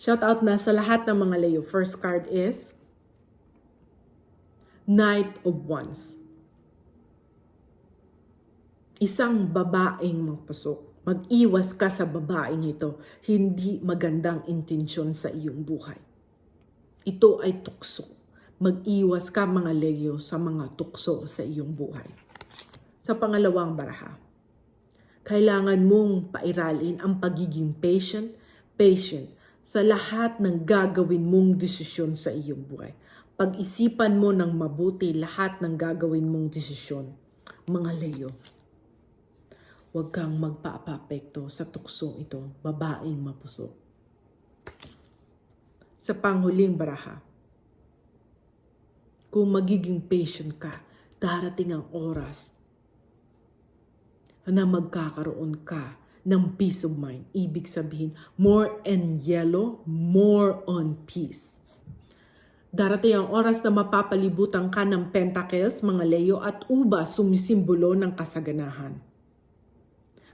Shout out na sa lahat ng mga Leo. First card is Knight of Wands. Isang babaeng magpasok. Mag-iwas ka sa babaeng ito. Hindi magandang intensyon sa iyong buhay. Ito ay tukso. Mag-iwas ka mga Leo sa mga tukso sa iyong buhay. Sa pangalawang baraha, kailangan mong pairalin ang pagiging patient sa lahat ng gagawin mong desisyon sa iyong buhay. Pag-isipan mo ng mabuti lahat ng gagawin mong desisyon, mga Leo. Huwag kang magpa-apekto sa tukso ito, babaeng mapusok. Sa panghuling baraha, kung magiging patient ka, darating ang oras na magkakaroon ka ng peace of mind. Ibig sabihin, more on yellow, more on peace. Darating ang oras na mapapalibutan ka ng pentacles, mga Leo, at ubas sumisimbolo ng kasaganahan.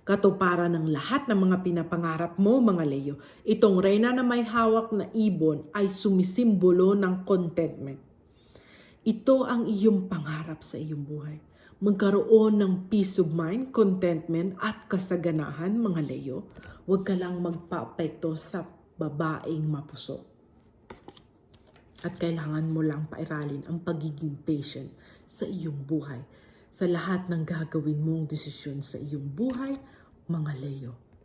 Katuparan ng lahat ng mga pinapangarap mo, mga Leo. Itong reyna na may hawak na ibon ay sumisimbolo ng contentment. Ito ang iyong pangarap sa iyong buhay. Magkaroon ng peace of mind, contentment at kasaganahan, mga Leo. Huwag ka lang magpa-apekto sa babaeng mapusok. At kailangan mo lang pairalin ang pagiging patient sa iyong buhay. Sa lahat ng gagawin mong desisyon sa iyong buhay, mga Leo.